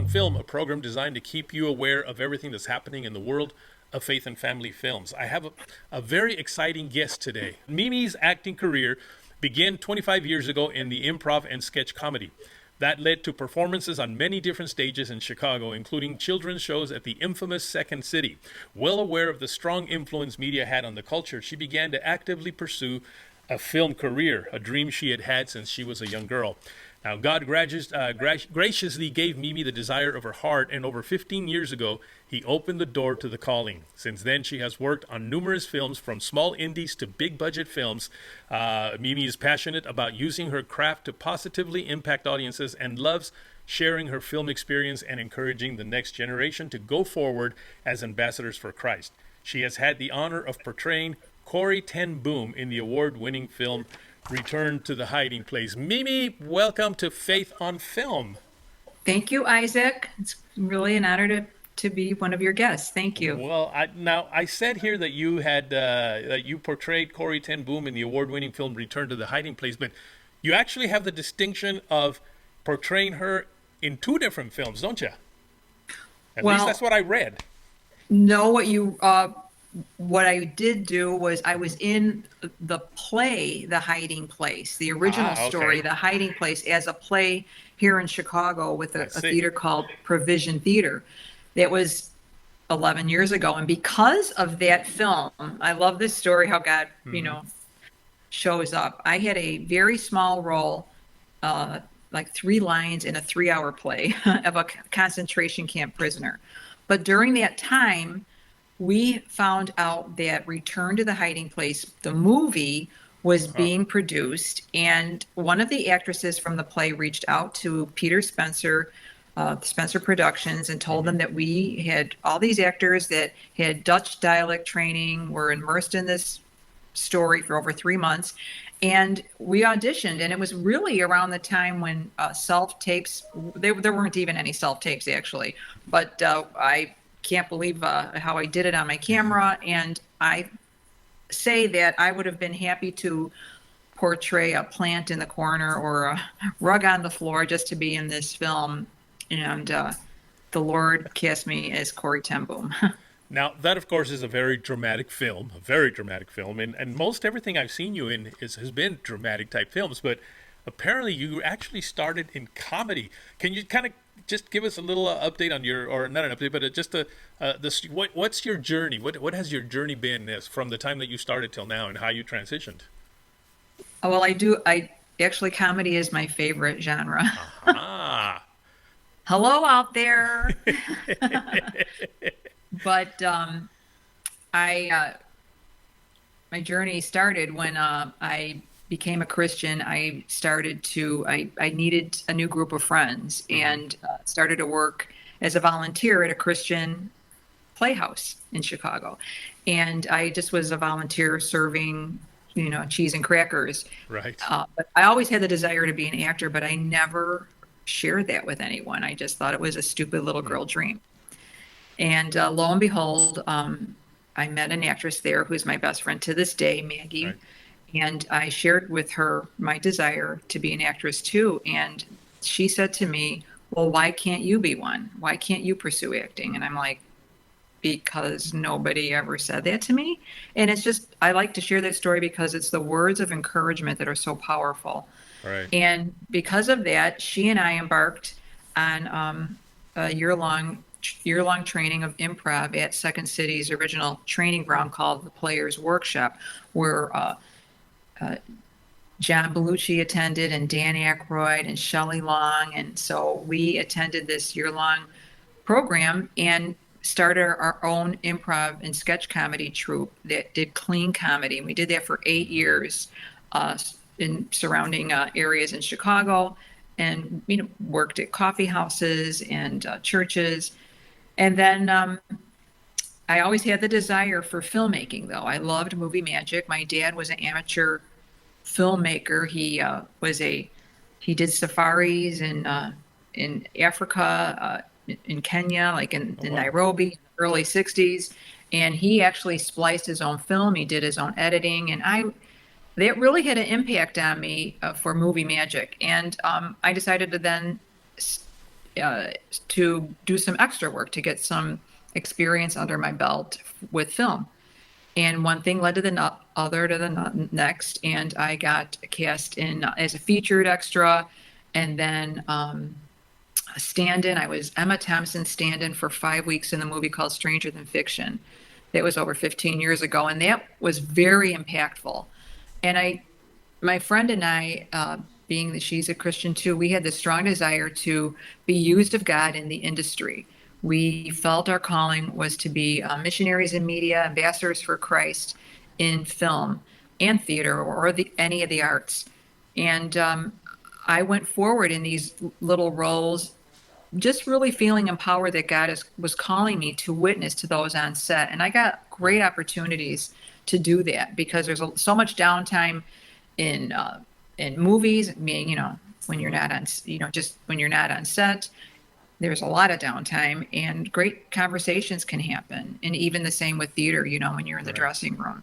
on Film, a program designed to keep you aware of everything that's happening in the world of faith and family films. I have a very exciting guest today. Mimi's acting career began 25 years ago in the improv and sketch comedy. That led to performances on many different stages in Chicago, including children's shows at the infamous Second City. Well aware of the strong influence media had on the culture, she began to actively pursue a film career, a dream she had had since she was a young girl. Now, God graciously gave Mimi the desire of her heart, and over 15 years ago, he opened the door to the calling. Since then, she has worked on numerous films, from small indies to big-budget films. Mimi is passionate about using her craft to positively impact audiences and loves sharing her film experience and encouraging the next generation to go forward as ambassadors for Christ. She has had the honor of portraying Corrie ten Boom in the award-winning film Return to the Hiding Place. Mimi, welcome to Faith on Film. Thank you, Isaac. It's really an honor to be one of your guests. Thank you. Well, I said here that you had that you portrayed Corrie ten Boom in the award-winning film Return to the Hiding Place, but you actually have the distinction of portraying her in two different films, don't you? At least that's what I read. No, what I did do was I was in the play, The Hiding Place, the original story, The Hiding Place, as a play here in Chicago with a theater called Provision Theater. That was 11 years ago. And because of that film, I love this story, how God, shows up. I had a very small role, like 3 lines in a 3-hour play of a concentration camp prisoner. But during that time, we found out that Return to the Hiding Place, the movie, was being produced, and one of the actresses from the play reached out to Peter Spencer, Spencer Productions, and told them that we had all these actors that had Dutch dialect training, were immersed in this story for over 3 months, and we auditioned. And it was really around the time when self-tapes, there weren't even any self-tapes actually, but I can't believe how I did it on my camera. And I say that I would have been happy to portray a plant in the corner or a rug on the floor just to be in this film. And the Lord cast me as Corrie ten Boom. Now, that, of course, is a very dramatic film, and most everything I've seen you in has been dramatic type films, but apparently you actually started in comedy. Can you kind of just give us a little update on or not an update, but just what's your journey? What has your journey been from the time that you started till now, and how you transitioned? Well, actually, comedy is my favorite genre. Hello out there. But my journey started when I became a Christian. I needed a new group of friends, and started to work as a volunteer at a Christian playhouse in Chicago. And I just was a volunteer serving, cheese and crackers. Right. But I always had the desire to be an actor, but I never shared that with anyone. I just thought it was a stupid little girl dream. And lo and behold, I met an actress there who's my best friend to this day, Maggie. Right. And I shared with her my desire to be an actress too. And she said to me, well, why can't you be one? Why can't you pursue acting? And I'm like, because nobody ever said that to me. And it's just, I like to share that story because it's the words of encouragement that are so powerful. Right. And because of that, she and I embarked on a year-long training of improv at Second City's original training ground called the Players Workshop, where John Belushi attended, and Dan Aykroyd and Shelley Long. And so we attended this year-long program and started our own improv and sketch comedy troupe that did clean comedy. And we did that for 8 years in surrounding areas in Chicago, and worked at coffee houses and churches. And then I always had the desire for filmmaking, though. I loved movie magic. My dad was an amateur filmmaker. He did safaris in Africa, in Kenya, like in Nairobi, in the early 60s. And he actually spliced his own film. He did his own editing. And that really had an impact on me for movie magic. And I decided to then to do some extra work to get some experience under my belt with film. And one thing led to the other to the next, and I got cast in as a featured extra, and then a stand-in. I was Emma Thompson's stand-in for 5 weeks in the movie called Stranger Than Fiction. That was over 15 years ago, and that was very impactful. And my friend and I, being that she's a Christian too, we had the strong desire to be used of God in the industry. We felt our calling was to be missionaries in media, ambassadors for Christ in film and theater or any of the arts. And I went forward in these little roles, just really feeling empowered that God was calling me to witness to those on set. And I got great opportunities to do that because there's so much downtime in movies. I mean, when you're not on, just when you're not on set, there's a lot of downtime and great conversations can happen. And even the same with theater, when you're in the dressing room.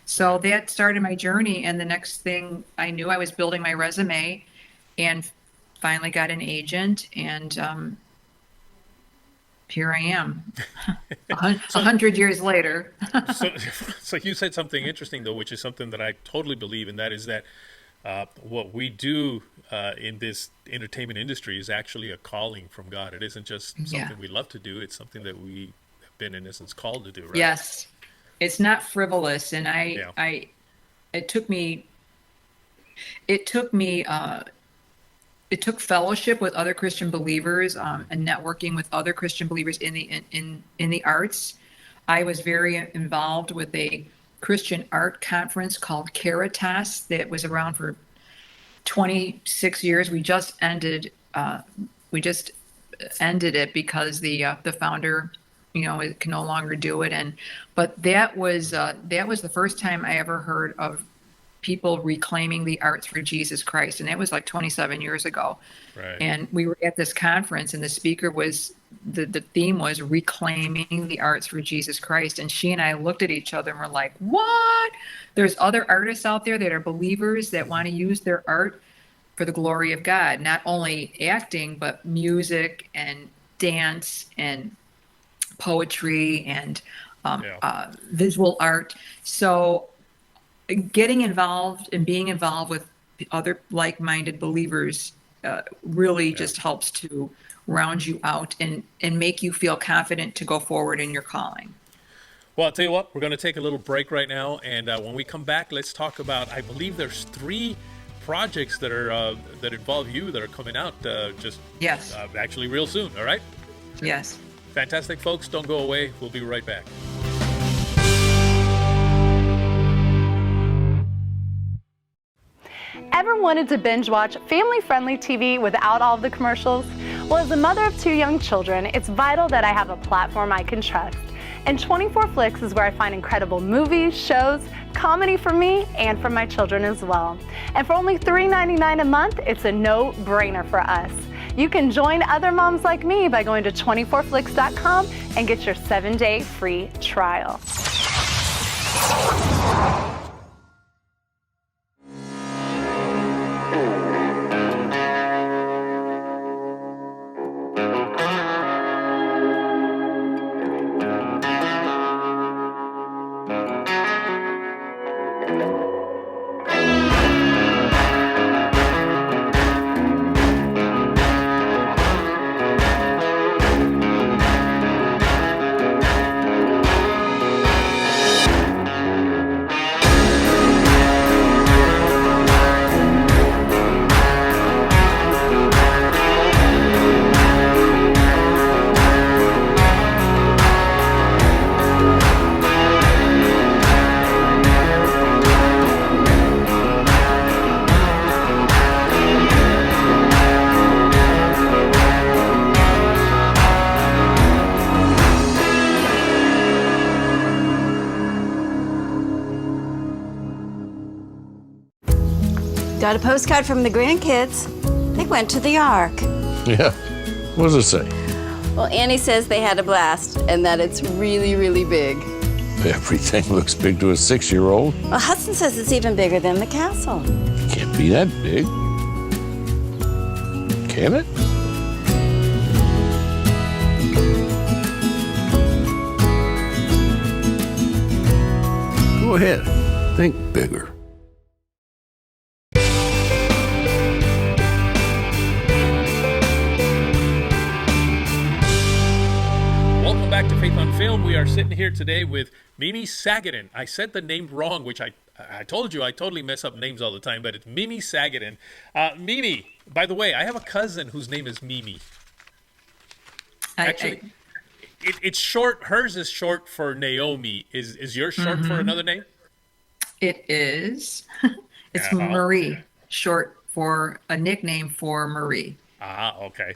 So that started my journey. And the next thing I knew, I was building my resume and finally got an agent. And here I am, 100 years later. So you said something interesting, though, which is something that I totally believe in. That is that what we do in this entertainment industry is actually a calling from God. It isn't just something we love to do. It's something that we have been, in essence, called to do, right? Yes. It's not frivolous. And it took fellowship with other Christian believers and networking with other Christian believers in the arts. I was very involved with a Christian art conference called Caritas that was around for 26 years. We just ended it because the founder, can no longer do it. But that was the first time I ever heard of people reclaiming the arts for Jesus Christ. And that was like 27 years ago. Right. And we were at this conference and the speaker was, the theme was reclaiming the arts for Jesus Christ. And she and I looked at each other and were like, what? There's other artists out there that are believers that want to use their art for the glory of God, not only acting, but music and dance and poetry and visual art. So getting involved and being involved with other like-minded believers really just helps to round you out and make you feel confident to go forward in your calling. Well, I'll tell you what, we're going to take a little break right now. And when we come back, let's talk about, I believe there's 3 projects that are that involve you that are coming out actually real soon. All right? Yes. Fantastic, folks. Don't go away. We'll be right back. Ever wanted to binge watch family-friendly TV without all of the commercials? Well, as a mother of 2 young children, it's vital that I have a platform I can trust. And 24 Flicks is where I find incredible movies, shows, comedy for me and for my children as well. And for only $3.99 a month, it's a no-brainer for us. You can join other moms like me by going to 24flix.com and get your 7-day free trial. Got a postcard from the grandkids. They went to the Ark. Yeah. What does it say? Well, Annie says they had a blast and that it's really, really big. Everything looks big to a 6-year-old. Well, Hudson says it's even bigger than the castle. Can't be that big. Can it? Go ahead. Think bigger. Welcome back to Faith on Film. We are sitting here today with Mimi Sagadin. I said the name wrong, which I told you I totally mess up names all the time, but it's Mimi Sagadin. Mimi, by the way, I have a cousin whose name is Mimi. Actually, it's short. Hers is short for Naomi. Is yours short for another name? It is. It's Yeah, Marie, short for a nickname for Marie. Okay.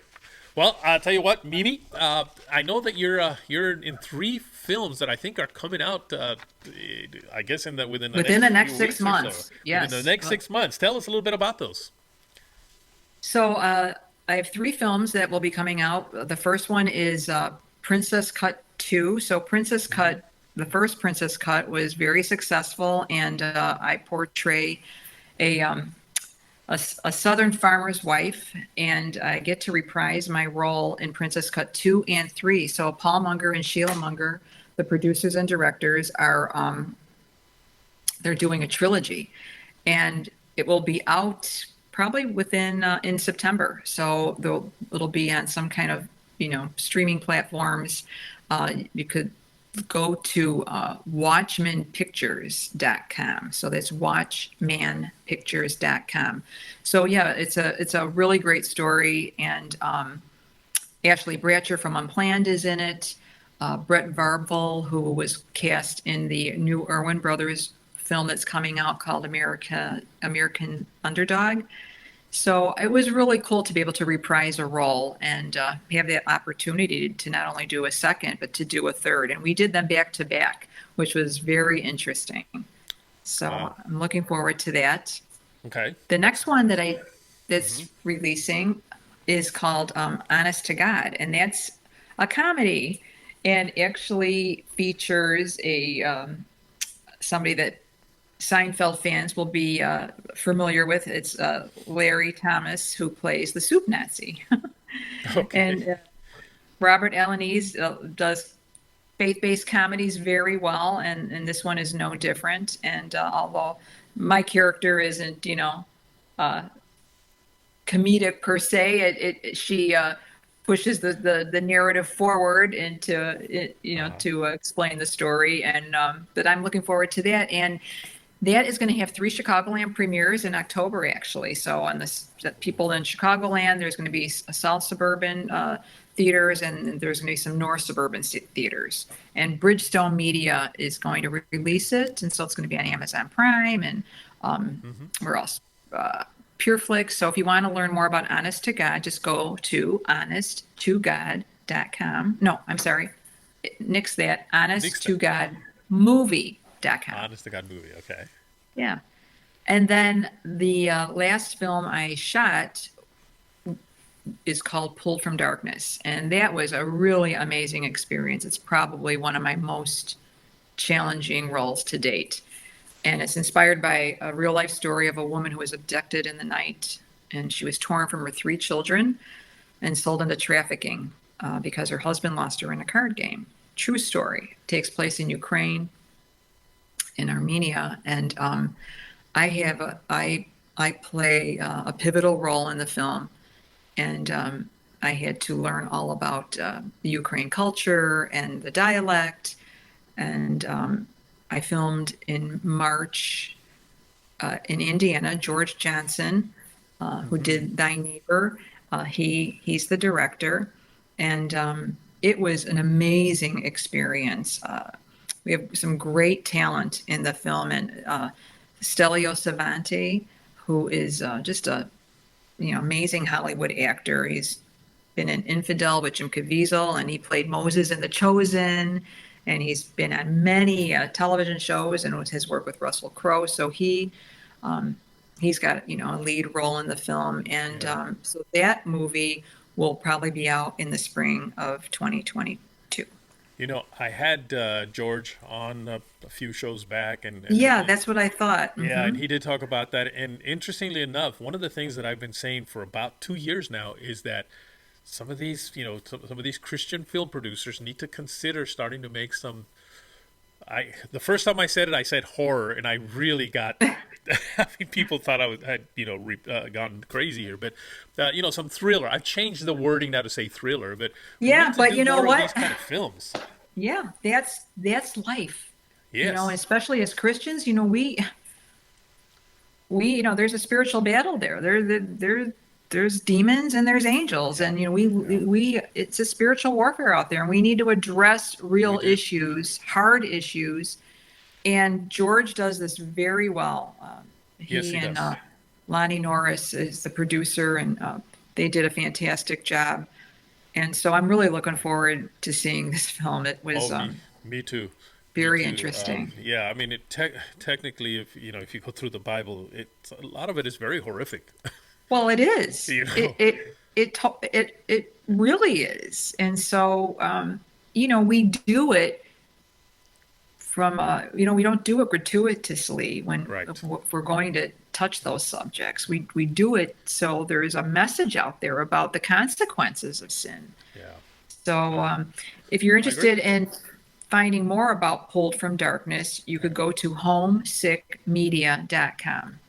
Well, I'll tell you what, Mimi. I know that you're in 3 films that I think are coming out. I guess within the next few 6 weeks or months. so. Yes. Within the next 6 months. Tell us a little bit about those. So I have 3 films that will be coming out. The first one is Princess Cut 2. So Princess Cut, the first Princess Cut was very successful, and I portray a Southern farmer's wife, and I get to reprise my role in Princess Cut 2 and 3. So Paul Munger and Sheila Munger, the producers and directors, are they're doing a trilogy, and it will be out probably within in September. So it'll be on some kind of streaming platforms. You could go to watchmanpictures.com. So that's watchmanpictures.com. So yeah, it's a really great story, and Ashley Bratcher from Unplanned is in it. Brett Varvel, who was cast in the new Erwin Brothers film that's coming out called American Underdog. So it was really cool to be able to reprise a role and have that opportunity to not only do a second, but to do a third. And we did them back to back, which was very interesting. So I'm looking forward to that. Okay. The next one that's releasing is called Honest to God, and that's a comedy, and actually features somebody that Seinfeld fans will be familiar with. It's Larry Thomas, who plays the Soup Nazi. Okay. And Robert Alanis does faith-based comedies very well, and this one is no different. And although my character isn't, comedic per se, she pushes the narrative forward into it, to explain the story, and but I'm looking forward to that. And that is going to have 3 Chicagoland premieres in October, actually. So on the people in Chicagoland, there's going to be South Suburban theaters, and there's going to be some North Suburban theaters. And Bridgestone Media is going to release it, and so it's going to be on Amazon Prime, and where else? PureFlix. So if you want to learn more about Honest to God, just go to honesttogod.com. No, I'm sorry. Nix that. Honesttogodmovie.com. Honest to God movie. Okay. Yeah. And then the last film I shot is called Pulled from Darkness. And that was a really amazing experience. It's probably one of my most challenging roles to date. And it's inspired by a real life story of a woman who was abducted in the night, and she was torn from her 3 children and sold into trafficking because her husband lost her in a card game. True story. It takes place in Ukraine, in Armenia, and I play a pivotal role in the film, and I had to learn all about the Ukraine culture and the dialect, and I filmed in March in Indiana. George Johnson, who did Thy Neighbor, he's the director, and it was an amazing experience. We have some great talent in the film, and Stelio Savante, who is just a amazing Hollywood actor. He's been in Infidel with Jim Caviezel, and he played Moses in The Chosen, and he's been on many television shows and has worked with Russell Crowe. So he's got a lead role in the film, and so that movie will probably be out in the spring of 2022. I had George on a few shows back, and yeah, that's what I thought. Yeah, and he did talk about that. And interestingly enough, one of the things that I've been saying for about 2 years now is that some of these, some of these Christian film producers need to consider starting to make some The first time I said horror, and I really got. I mean, people thought had gone crazy here, but some thriller. I've changed the wording now to say thriller, but we Yeah, need to but do you know more of what? these kind of films. Yeah, that's life. Yes. Especially as Christians, we there's a spiritual battle there. There's demons and there's angels, and we it's a spiritual warfare out there, and we need to address real issues, hard issues. And George does this very well. Yes, he and does. Lonnie Norris is the producer, and they did a fantastic job. And so I'm really looking forward to seeing this film. It was Me too. very Me too. interesting. Yeah, I mean, technically, if you go through the Bible, a lot of it is very horrific. Well, it is. It really is. And so we do it from we don't do it gratuitously when we're going to touch those subjects. We do it so there is a message out there about the consequences of sin. Yeah. So if you're interested in finding more about Pulled from Darkness, you could go to homesickmedia.com.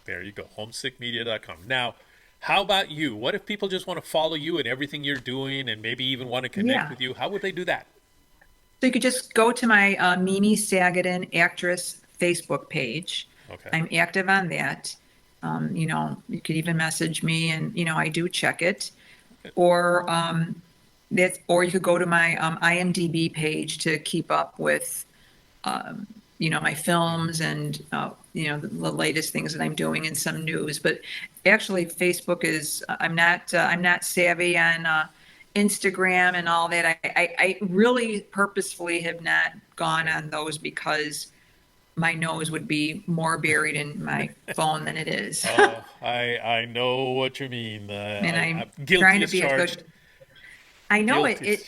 There you go, homesickmedia.com. Now, how about you? What if people just want to follow you and everything you're doing, and maybe even want to connect with you? How would they do that? So you could just go to my Mimi Sagadin actress Facebook page. Okay. I'm active on that. You could even message me, and I do check it. Or or you could go to my IMDb page to keep up with my films and the latest things that I'm doing and some news. But actually, Facebook is I'm not savvy on Instagram and all that. I really purposefully have not gone on those because my nose would be more buried in my phone than it is. Oh, I know what you mean. And I'm guilty trying to as be charged. a good. I know Guilty.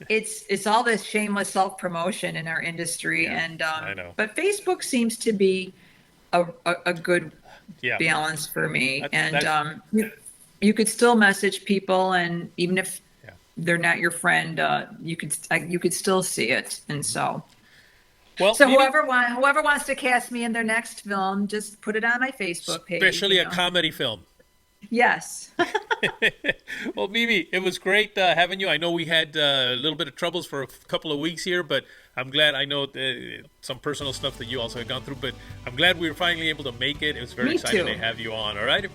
it's all this shameless self-promotion in our industry, and I know. But Facebook seems to be a good balance for me. You could still message people, and even if they're not your friend, you could still see it. And so whoever wants to cast me in their next film, just put it on my Facebook page. Especially a comedy film. Yes. Well, Mimi, it was great having you. I know we had a little bit of troubles for a couple of weeks here, but I'm glad. I know some personal stuff that you also had gone through, but I'm glad we were finally able to make it. It was very exciting to have you on. All right?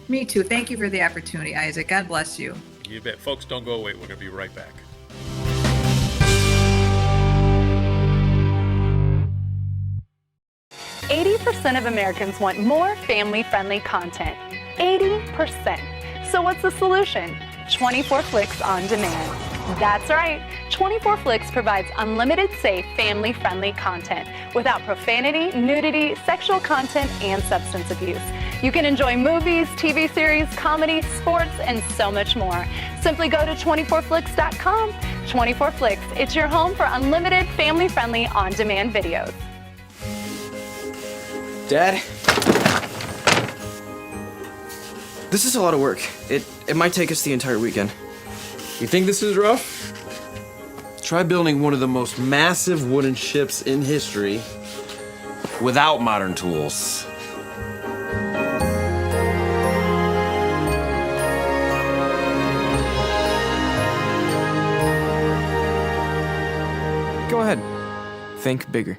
Me too. Thank you for the opportunity, Isaac. God bless you. You bet. Folks, don't go away. We're going to be right back. %80 of Americans want more family-friendly content. 80%. So what's the solution? 24 Flicks on Demand. That's right. 24 Flicks provides unlimited, safe, family-friendly content without profanity, nudity, sexual content, and substance abuse. You can enjoy movies, TV series, comedy, sports, and so much more. Simply go to 24flix.com. 24 Flicks. It's your home for unlimited, family-friendly, on-demand videos. Dad? This is a lot of work. It might take us the entire weekend. You think this is rough? Try building one of the most massive wooden ships in history without modern tools. Go ahead. Think bigger.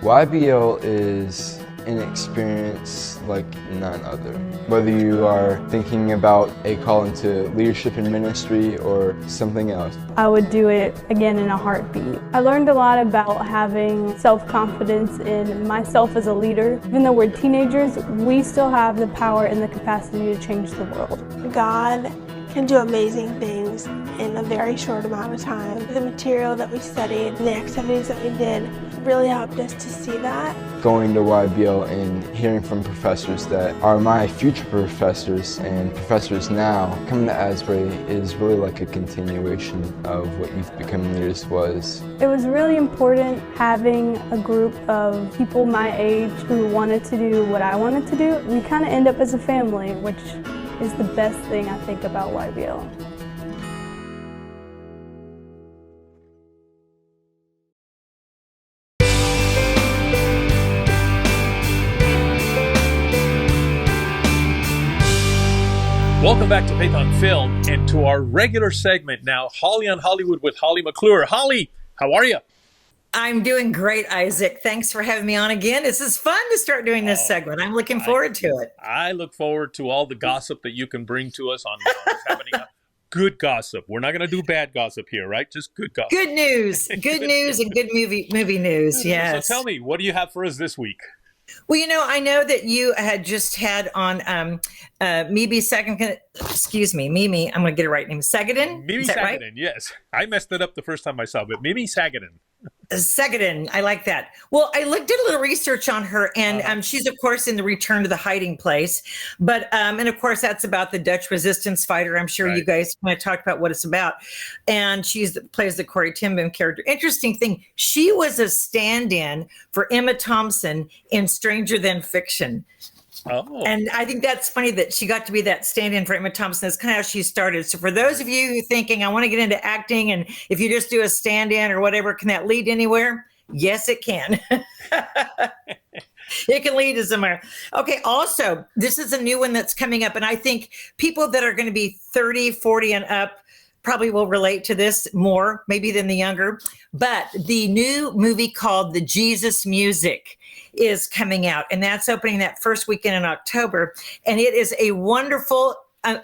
YBL is an experience like none other. Whether you are thinking about a call into leadership in ministry or something else. I would do it again in a heartbeat. I learned a lot about having self-confidence in myself as a leader. Even though we're teenagers, we still have the power and the capacity to change the world. God can do amazing things in a very short amount of time. The material that we studied, the activities that we did really helped us to see that. Going to YBL and hearing from professors that are my future professors and professors now, coming to Asbury is really like a continuation of what Youth Becoming Leaders was. It was really important having a group of people my age who wanted to do what I wanted to do. We kind of end up as a family, which is the best thing I think about YBL. Welcome back to Faith on Film and to our regular segment now, Holly on Hollywood with Holly McClure. Holly, how are you? I'm doing great, Isaac. Thanks for having me on again. This is fun to start doing this segment. I'm looking forward to it. I look forward to all the gossip that you can bring to us on what's happening. Good gossip. We're not going to do bad gossip here, right? Just good gossip. Good news. Good news and good movie news. Yes. So tell me, what do you have for us this week? Well, I know that you had just had on Mimi Sagadin. Excuse me, Mimi. I'm going to get it right name. Sagadin. Mimi Sagadin. Right? Yes, I messed it up the first time I saw it. But Mimi Sagadin. Sagadin, I like that. Well, I did a little research on her, and she's of course in the Return to the Hiding Place, but and of course that's about the Dutch resistance fighter. I'm sure you guys might talk about what it's about, and plays the Corrie character. Interesting thing, she was a stand-in for Emma Thompson in Stranger Than Fiction. Oh. And I think that's funny that she got to be that stand-in for Emma Thompson. That's kind of how she started. So for those of you who are thinking, I want to get into acting, and if you just do a stand-in or whatever, can that lead anywhere? Yes, it can. It can lead to somewhere. Okay, also, this is a new one that's coming up, and I think people that are going to be 30, 40 and up probably will relate to this more, maybe than the younger. But the new movie called The Jesus Music is coming out, and that's opening that first weekend in October. And it is a wonderful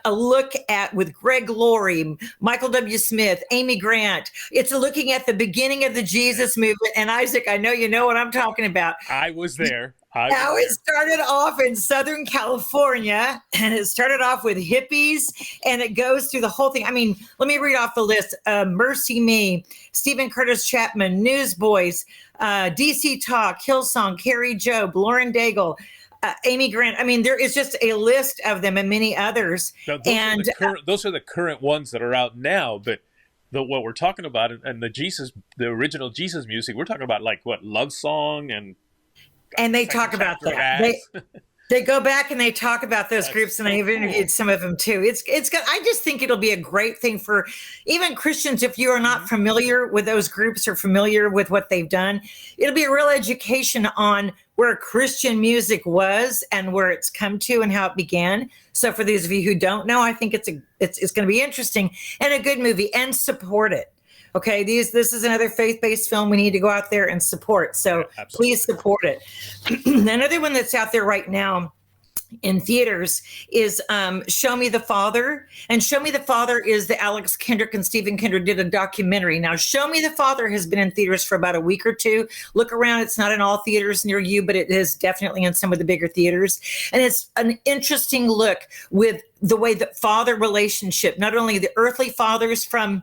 a look at with Greg Laurie, Michael W. Smith, Amy Grant. It's looking at the beginning of the Jesus movement. And Isaac, I know you know what I'm talking about. I was there. Now it started off in Southern California, and it started off with hippies, and it goes through the whole thing. I mean, let me read off the list. Mercy Me, Stephen Curtis Chapman, Newsboys, DC Talk, Hillsong, Carrie Job, Lauren Daigle, Amy Grant. I mean, there is just a list of them and many others. Now, those are the current ones that are out now, but what we're talking about and the original Jesus music, we're talking about like what, Love Song and they talk about that. They go back and they talk about those groups, and I've interviewed some of them too. It's good. I just think it'll be a great thing for even Christians. If you are not familiar with those groups or familiar with what they've done, it'll be a real education on where Christian music was and where it's come to and how it began. So for those of you who don't know, I think it's going to be interesting and a good movie, and support it. Okay, this is another faith-based film we need to go out there and support. So please support it. Another one that's out there right now in theaters is Show Me the Father. And Show Me the Father is the Alex Kendrick and Stephen Kendrick did a documentary. Now, Show Me the Father has been in theaters for about a week or two. Look around. It's not in all theaters near you, but it is definitely in some of the bigger theaters. And it's an interesting look with the way that father relationship, not only the earthly fathers from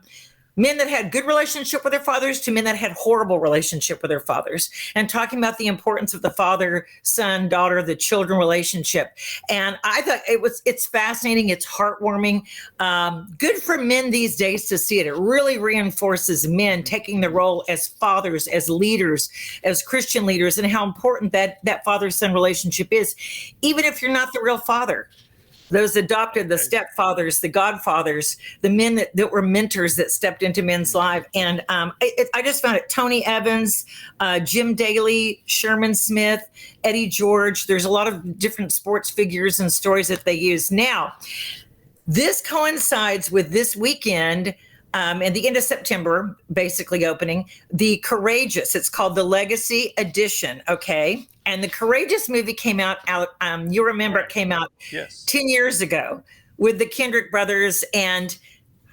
men that had good relationship with their fathers to men that had horrible relationship with their fathers, and talking about the importance of the father, son, daughter, the children relationship. And I thought it's fascinating. It's heartwarming. Good for men these days to see it. It really reinforces men taking the role as fathers, as leaders, as Christian leaders, and how important that father-son relationship is, even if you're not the real father. Those adopted, the stepfathers, the godfathers, the men that were mentors that stepped into men's life. And I just found it, Tony Evans, Jim Daly, Sherman Smith, Eddie George. There's a lot of different sports figures and stories that they use. Now, this coincides with this weekend, at the end of September, basically opening, The Courageous. It's called the Legacy Edition, okay? And the Courageous movie came out, you remember it came out 10 years ago with the Kendrick brothers, and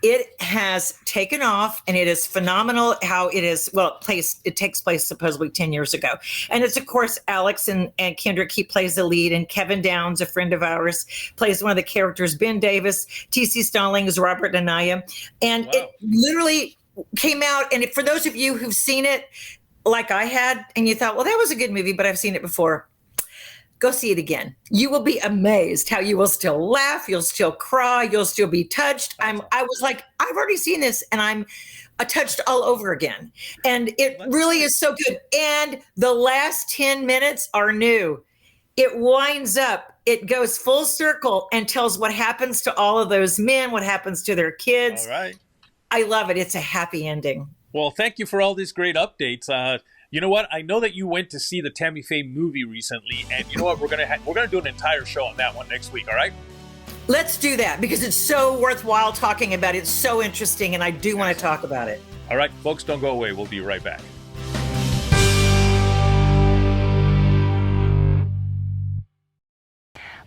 it has taken off, and it is phenomenal how it is. Well, it takes place supposedly 10 years ago. And it's, of course, Alex and Kendrick, he plays the lead, and Kevin Downs, a friend of ours, plays one of the characters, Ben Davis, T.C. Stallings, Robert Anaya. And it literally came out, and for those of you who've seen it, like I had, and you thought, well, that was a good movie, but I've seen it before. Go see it again. You will be amazed how you will still laugh, you'll still cry, you'll still be touched. I was like, I've already seen this, and I'm touched all over again. And it really is so good. And the last 10 minutes are new. It winds up, it goes full circle and tells what happens to all of those men, what happens to their kids. All right. I love it. It's a happy ending. Well, thank you for all these great updates. You know what? I know that you went to see the Tammy Faye movie recently, and you know what? We're gonna do an entire show on that one next week. All right? Let's do that because it's so worthwhile talking about it. It's so interesting, and I do want to talk about it. All right, folks, don't go away. We'll be right back.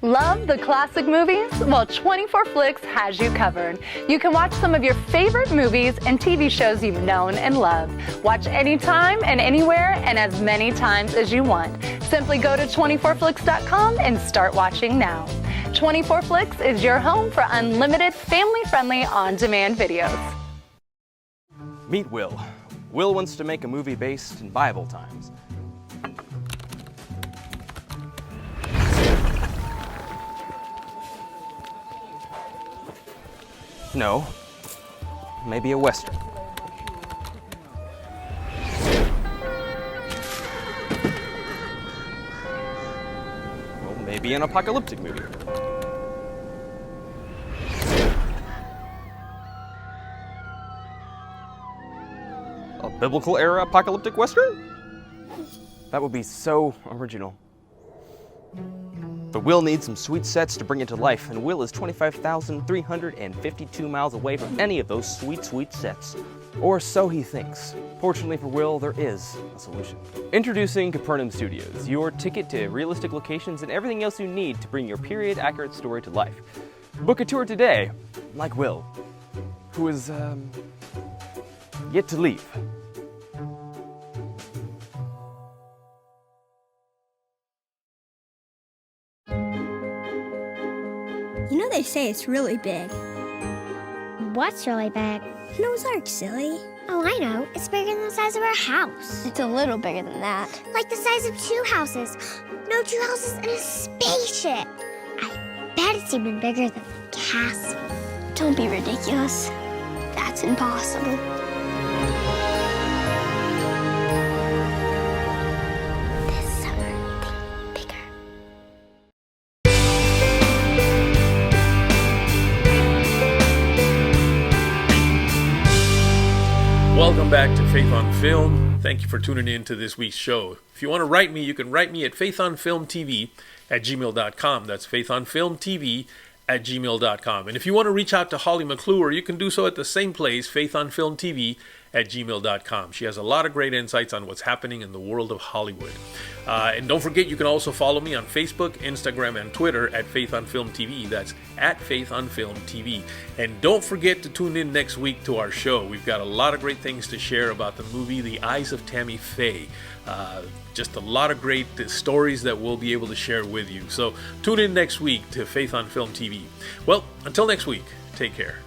Love the classic movies? Well, 24 Flicks has you covered. You can watch some of your favorite movies and TV shows you've known and loved. Watch anytime and anywhere and as many times as you want. Simply go to 24flix.com and start watching now. 24 Flicks is your home for unlimited, family-friendly, on-demand videos. Meet Will. Will wants to make a movie based in Bible times. No, maybe a Western. Well, maybe an apocalyptic movie. A biblical era apocalyptic Western? That would be so original. But Will needs some sweet sets to bring it to life, and Will is 25,352 miles away from any of those sweet, sweet sets. Or so he thinks. Fortunately for Will, there is a solution. Introducing Capernaum Studios, your ticket to realistic locations and everything else you need to bring your period-accurate story to life. Book a tour today, like Will, who is, yet to leave. You know they say it's really big. What's really big? An ozark, silly. Oh, I know. It's bigger than the size of our house. It's a little bigger than that. Like the size of 2 houses. No, 2 houses and a spaceship. I bet it's even bigger than the castle. Don't be ridiculous. That's impossible. This summer, think bigger. Welcome back to Faith on Film. Thank you for tuning in to this week's show. If you want to write me, you can write me at faithonfilmtv@gmail.com. That's faithonfilmtv@gmail.com. And if you want to reach out to Holly McClure, you can do so at the same place, faithonfilmtv@gmail.com. She has a lot of great insights on what's happening in the world of Hollywood. And don't forget, you can also follow me on Facebook, Instagram, and Twitter at Faith on Film TV. That's at Faith on Film TV. And don't forget to tune in next week to our show. We've got a lot of great things to share about the movie The Eyes of Tammy Faye. Just a lot of great stories that we'll be able to share with you. So tune in next week to Faith on Film TV. Well, until next week, take care.